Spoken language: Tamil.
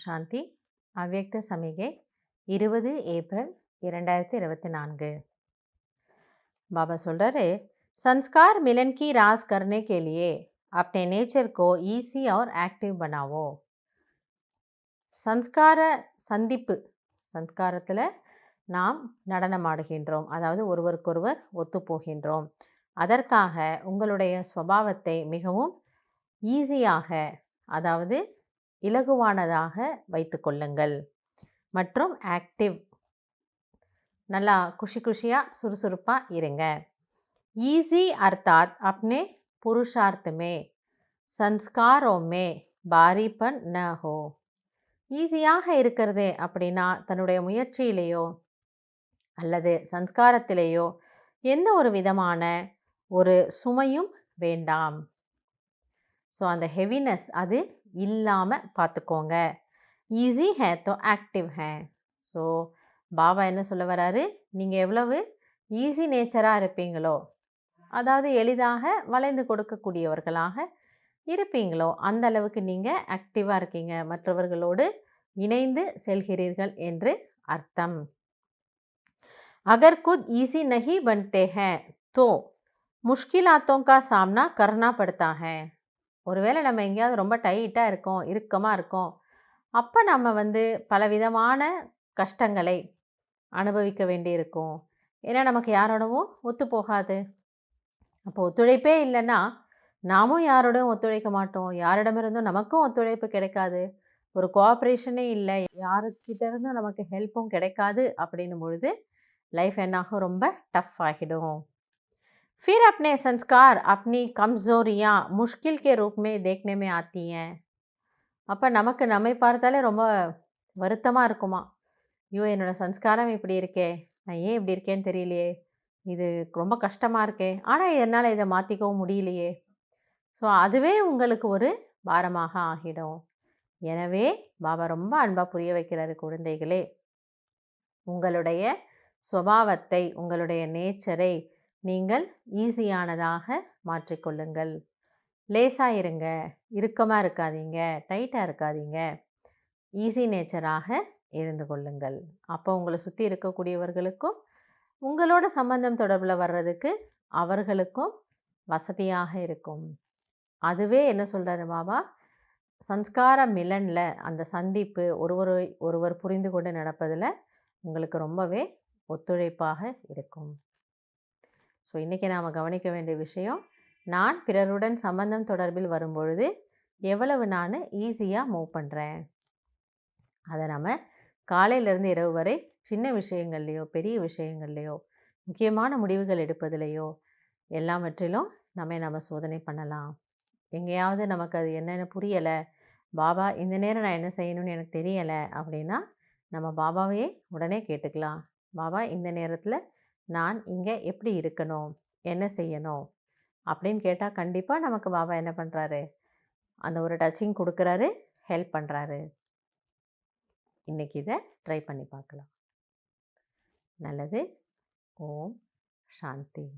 சாந்தி. அவ்யக்த சமிகை 20 ஏப்ரல் 2024. बाबा சொல்றாரு, संस्कार मिलन की रास करने के लिए अपने नेचर को ईजी और एक्टिव बनाओ. சன்ஸ்கார சந்திப்பு, சன்ஸ்காரத்தில் நாம் நடனமாடுகின்றோம், அதாவது ஒருவருக்கொருவர் ஒத்துப்போகின்றோம். அதற்காக உங்களுடைய ஸ்வபாவத்தை மிகவும் ஈஸியாக, அதாவது இலகுவானதாக வைத்து கொள்ளுங்கள். மற்றும் ஆக்டிவ், நல்லா குஷியாக சுறுசுறுப்பாக இருங்க. ஈஸி அர்த்தாத் அப்னே புருஷார்த்த மே சன்ஸ்காரோ மே பாரிப்பன் ந ஹோ. ஈஸியாக இருக்கிறது அப்படின்னா தன்னுடைய முயற்சியிலேயோ அல்லது சன்ஸ்காரத்திலேயோ எந்த ஒரு விதமான ஒரு சுமையும் வேண்டாம். ஸோ அந்த ஹெவினஸ் அது இல்லாமல் பார்த்துக்கோங்க. ஈஸி ஹே தோ ஆக்டிவ் ஹே. ஸோ பாபா என்ன சொல்ல வராரு, நீங்கள் எவ்வளவு ஈஸி நேச்சராக இருப்பீங்களோ, அதாவது எளிதாக வளைந்து கொடுக்கக்கூடியவர்களாக இருப்பீங்களோ, அந்த அளவுக்கு நீங்கள் ஆக்டிவாக இருக்கீங்க, மற்றவர்களோடு இணைந்து செல்கிறீர்கள் என்று அர்த்தம். அகர் குத் ஈஸி நஹி பன்தே ஹே தோ முஷ்கிலாத்தோं का सामना करना पड़ता है. ஒருவேளை நம்ம எங்கேயாவது ரொம்ப டைட்டாக இருக்கோம், இறுக்கமாக இருக்கோம், அப்போ நம்ம பலவிதமான கஷ்டங்களை அனுபவிக்க வேண்டியிருக்கும். ஏன்னா நமக்கு யாரோடவும் ஒத்து போகாது. அப்போ ஒத்துழைப்பே இல்லைன்னா நாமும் யாரோடையும் ஒத்துழைக்க மாட்டோம், யாரிடமிருந்தும் நமக்கும் ஒத்துழைப்பு கிடைக்காது, ஒரு கோஆப்ரேஷனே இல்லை, யாருக்கிட்ட இருந்தும் நமக்கு ஹெல்ப்பும் கிடைக்காது. அப்படின்னும் பொழுது லைஃப் என்னாகும், ரொம்ப டஃப் ஆகிடும். फिर अपने संस्कार अपनी कमज़ोरियाँ मुश्किल के रूप में देखने में आती हैं. அப்போ நமக்கு நம்மை பார்த்தாலே ரொம்ப வருத்தமாக இருக்குமா, ஐயோ என்னோடய சன்ஸ்காரம் இப்படி இருக்கே, நான் ஏன் இப்படி இருக்கேன்னு தெரியலையே, இது ரொம்ப கஷ்டமாக இருக்கே, ஆனால் என்னால் இதை மாற்றிக்கவும் முடியலையே. ஸோ அதுவே உங்களுக்கு ஒரு பாரமாக ஆகிடும். எனவே பாபா ரொம்ப அன்பாக புரிய வைக்கிறாரு, குழந்தைகளே, உங்களுடைய சுபாவத்தை, உங்களுடைய நேச்சரை நீங்கள் ஈஸியானதாக மாற்றிக்கொள்ளுங்கள். லேசாக இருங்க, இறுக்கமாக இருக்காதீங்க, டைட்டாக இருக்காதீங்க, ஈஸி நேச்சராக இருந்து கொள்ளுங்கள். அப்போ உங்களை சுற்றி இருக்கக்கூடியவர்களுக்கும் உங்களோட சம்பந்தம் தொடர்பில் வர்றதுக்கு அவர்களுக்கும் வசதியாக இருக்கும். அதுவே என்ன சொல்கிறாரு பாபா, சன்ஸ்கார மிலனில் அந்த சந்திப்பு, ஒருவர் புரிந்து கொண்டு நடப்பதில் உங்களுக்கு ரொம்பவே ஒத்துழைப்பாக இருக்கும். ஸோ இன்றைக்கி நாம் கவனிக்க வேண்டிய விஷயம், நான் பிறருடன் சம்பந்தம் தொடர்பில் வரும்பொழுது எவ்வளவு நான் ஈஸியாக மூவ் பண்ணுறேன். அதை நம்ம காலையிலேருந்து இரவு வரை சின்ன விஷயங்கள்லையோ பெரிய விஷயங்கள்லையோ முக்கியமான முடிவுகள் எடுப்பதிலையோ எல்லாவற்றிலும் நம்ம சோதனை பண்ணலாம். எங்கேயாவது நமக்கு அது என்னென்னு புரியலை, பாபா இந்த நேரம் நான் என்ன செய்யணும்னு எனக்கு தெரியலை அப்படின்னா நம்ம பாபாவையே உடனே கேட்டுக்கலாம். பாபா இந்த நேரத்தில் நான் இங்கே எப்படி இருக்கணும், என்ன செய்யணும் அப்படின்னு கேட்டால் கண்டிப்பாக நமக்கு பாபா என்ன பண்ணுறாரு, அந்த ஒரு டச்சிங் கொடுக்குறாரு, ஹெல்ப் பண்ணுறாரு. இன்றைக்கி இதை ட்ரை பண்ணி பார்க்கலாம். நல்லது. ஓம் சாந்தி.